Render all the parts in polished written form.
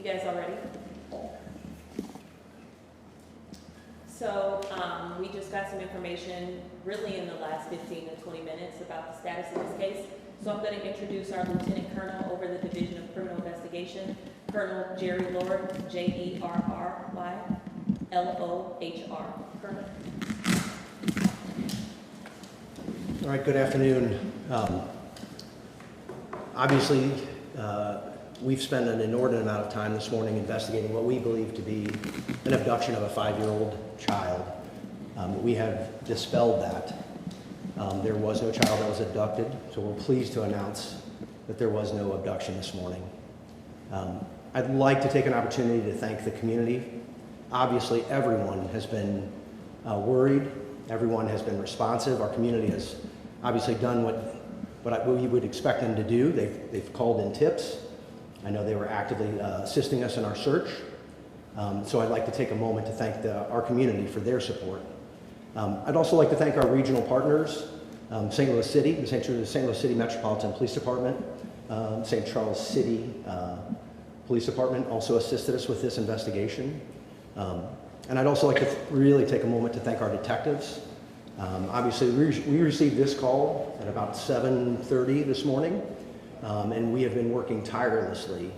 guys all ready? So we just got some information really in the last 15 to 20 minutes about the status of this case. So I'm going to introduce our Lieutenant Colonel over the Division of Criminal Investigation, Colonel Jerry Lord, Jerrylohr. Colonel. All right, good afternoon. Obviously, we've spent an inordinate amount of time this morning investigating what we believe to be an abduction of a 5-year-old child. We have dispelled that. There was no child that was abducted, so we're pleased to announce that there was no abduction this morning. I'd like to take an opportunity to thank the community. Obviously, everyone has been worried. Everyone has been responsive. Our community has obviously done what we would expect them to do. They've called in tips. I know they were actively assisting us in our search. So I'd like to take a moment to thank our community for their support. I'd also like to thank our regional partners, St. Louis City, the St. Louis City Metropolitan Police Department, St. Charles City Police Department also assisted us with this investigation. And I'd also like to really take a moment to thank our detectives. Obviously, we received this call at about 7:30 this morning, and we have been working tirelessly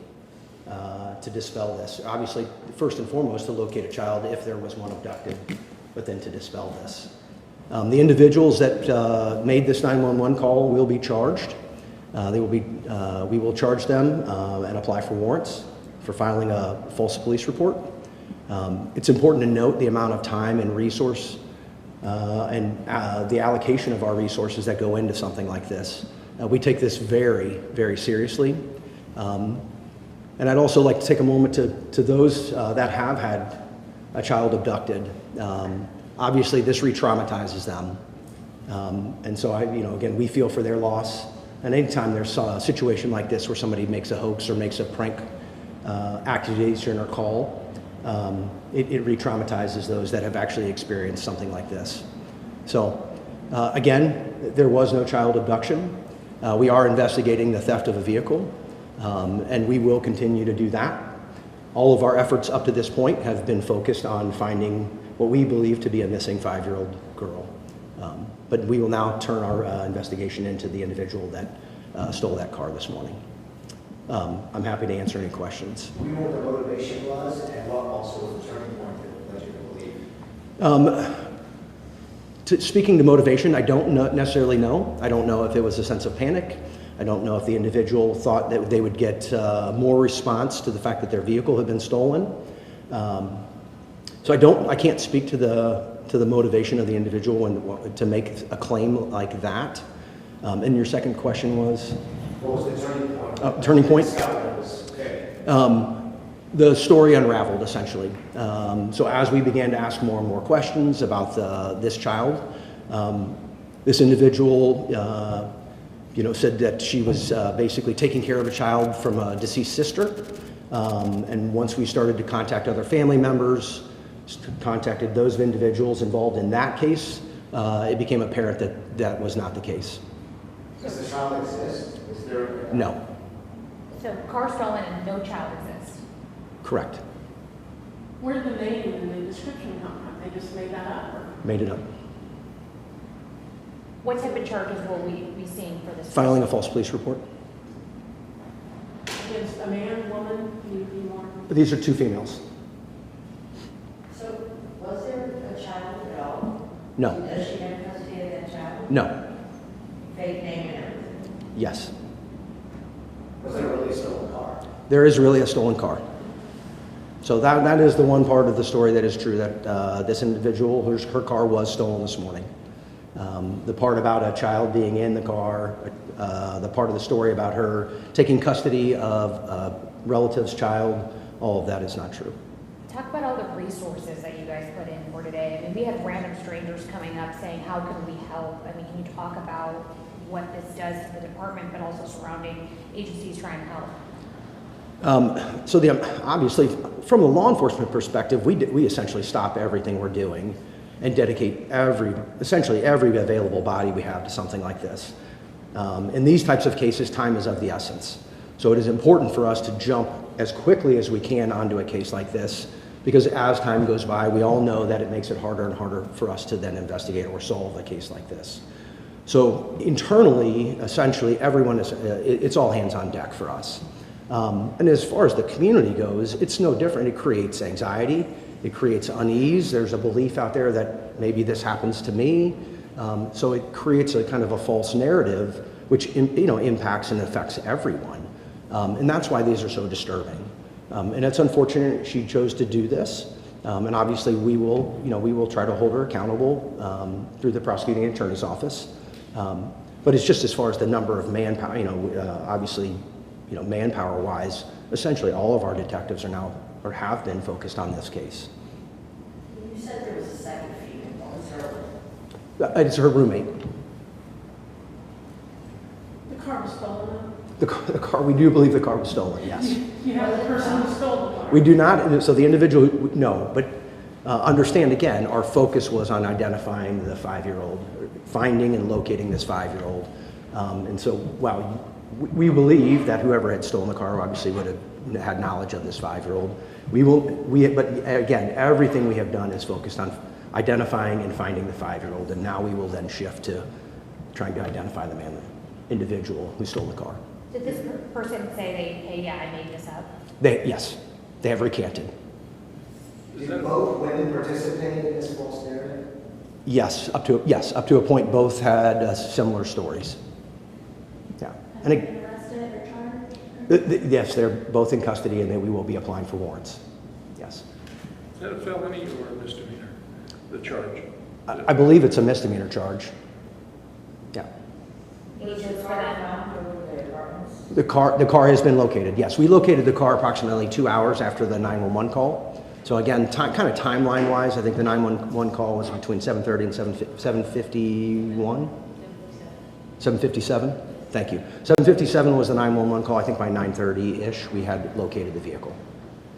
to dispel this. Obviously, first and foremost, to locate a child if there was one abducted, but then to dispel this. The individuals that made this 911 call will be charged. We will charge them and apply for warrants for filing a false police report. It's important to note the amount of time and resource and the allocation of our resources that go into something like this. We take this very, very seriously. And I'd also like to take a moment to those that have had a child abducted. Obviously, this re-traumatizes them. And so, again, we feel for their loss. And anytime there's a situation like this where somebody makes a hoax or makes a prank accusation or call, it re-traumatizes those that have actually experienced something like this. So, again, there was no child abduction. We are investigating the theft of a vehicle, and we will continue to do that. All of our efforts up to this point have been focused on finding what we believe to be a missing 5-year-old girl. But we will now turn our investigation into the individual that stole that car this morning. I'm happy to answer any questions. Do you know what the motivation was and what also was the turning point that led you to believe? Speaking to motivation, I don't necessarily know. I don't know if it was a sense of panic. I don't know if the individual thought that they would get more response to the fact that their vehicle had been stolen. So I can't speak to the motivation of the individual to make a claim like that. And your second question was? What was the turning point? Turning point? Okay. The story unraveled, essentially. So as we began to ask more and more questions about this child, this individual said that she was basically taking care of a child from a deceased sister. And once we started to contact other family members, contacted those individuals involved in that case, it became apparent that that was not the case. Does the child exist? Is there? No. So car stolen and no child exists? Correct. Where did the name and the description come from? They just made that up? Or? Made it up. What type of charges will we be seeing for this? Filing a false police report. Against a man, woman, can you be more? These are 2 females. So, was there a child at all? No. Does she have custody of that child? No. Fake name and everything? Yes. Was there really a stolen car? There is really a stolen car. So that is the one part of the story that is true, that this individual, her car was stolen this morning. The part about a child being in the car, the part of the story about her taking custody of a relative's child, all of that is not true. Talk about all the resources that you guys put in for today. I mean, we had random strangers coming up saying, how can we help? I mean, can you talk about what this does to the department, but also surrounding agencies trying to help? Obviously, from a law enforcement perspective, we essentially stop everything we're doing and dedicate essentially every available body we have to something like this. In these types of cases, time is of the essence. So it is important for us to jump as quickly as we can onto a case like this, because as time goes by, we all know that it makes it harder and harder for us to then investigate or solve a case like this. So internally, essentially, everyone is, it's all hands on deck for us. And as far as the community goes, it's no different. It creates anxiety, it creates unease. There's a belief out there that maybe this happens to me. So it creates a kind of a false narrative, which impacts and affects everyone. And that's why these are so disturbing. And it's unfortunate she chose to do this. And obviously we will try to hold her accountable through the prosecuting attorney's office. But it's just as far as the number of manpower, obviously, manpower-wise, essentially all of our detectives are now, or have been, focused on this case. You said there was a second female. What was her? It's her roommate. The car was stolen? The car, we do believe the car was stolen, yes. You have the person who stole the car? We do not, so the individual, no, but understand again, our focus was on identifying the 5-year-old, finding and locating this 5-year-old. And so, wow, we believe that whoever had stolen the car obviously would have had knowledge of this 5-year-old. But again, everything we have done is focused on identifying and finding the 5-year-old, and now we will then shift to trying to identify the individual who stole the car. Did this person say hey, yeah, I made this up? Yes, they have recanted. Did both women participate in this false narrative? Yes, up to a point, both had similar stories. Yeah, and Arrested or charged? yes, they're both in custody, and we will be applying for warrants. Yes, Is that a felony or a misdemeanor, the charge? I believe it's a misdemeanor charge. Yeah, Ages for them? the car has been located. Yes, we located the car approximately 2 hours after the 911 call. So again, kind of timeline-wise, I think the 911 call was between 7:30 and 7:51? 7:57? Thank you. 7:57 was the 911 call. I think by 9:30-ish, we had located the vehicle.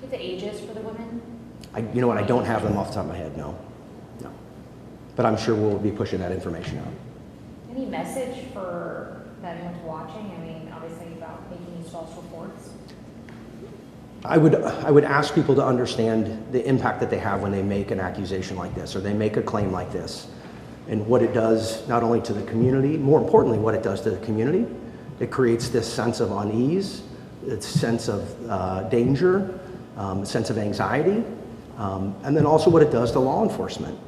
Do the ages for the women? You know what, I don't have them off the top of my head, no. But I'm sure we'll be pushing that information out. Any message for anyone's watching? I mean, obviously about making these false reports. I would ask people to understand the impact that they have when they make an accusation like this, or they make a claim like this, and what it does not only to the community, more importantly, what it does to the community. It creates this sense of unease, this sense of danger, sense of anxiety, and then also what it does to law enforcement.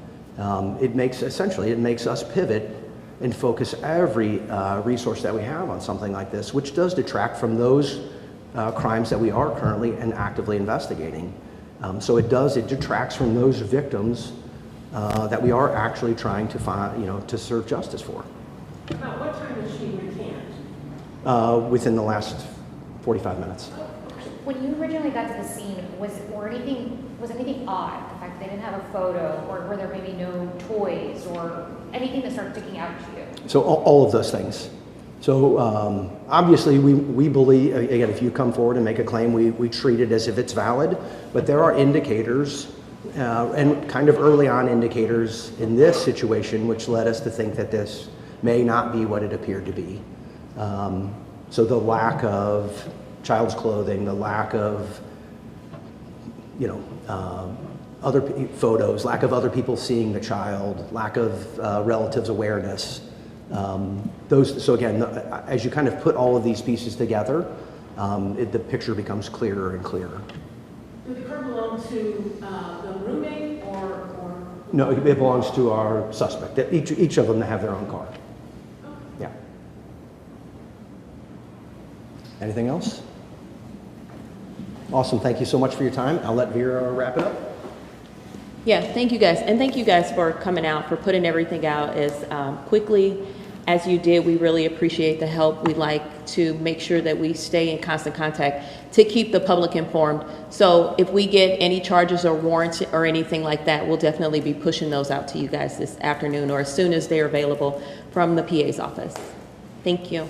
It makes us pivot and focus every resource that we have on something like this, which does detract from those crimes that we are currently and actively investigating. So it detracts from those victims that we are actually trying to find, to serve justice for. About what time did she recant? Within the last 45 minutes. When you originally got to the scene, was anything odd? The fact that they didn't have a photo, or were there maybe no toys, or anything that started sticking out to you? So all of those things. So obviously we believe, again, if you come forward and make a claim, we treat it as if it's valid, but there are indicators and kind of early on indicators in this situation which led us to think that this may not be what it appeared to be. So the lack of child's clothing, the lack of, other photos, lack of other people seeing the child, lack of relatives' awareness. So again, as you kind of put all of these pieces together, the picture becomes clearer and clearer. Did the car belong to the roommate or? No, it belongs to our suspect. Each of them have their own car. Yeah. Anything else? Awesome. Thank you so much for your time. I'll let Vera wrap it up. Yeah, thank you guys. And thank you guys for coming out, for putting everything out as quickly as you did. We really appreciate the help. We like to make sure that we stay in constant contact to keep the public informed. So if we get any charges or warrants or anything like that, we'll definitely be pushing those out to you guys this afternoon or as soon as they're available from the PA's office. Thank you.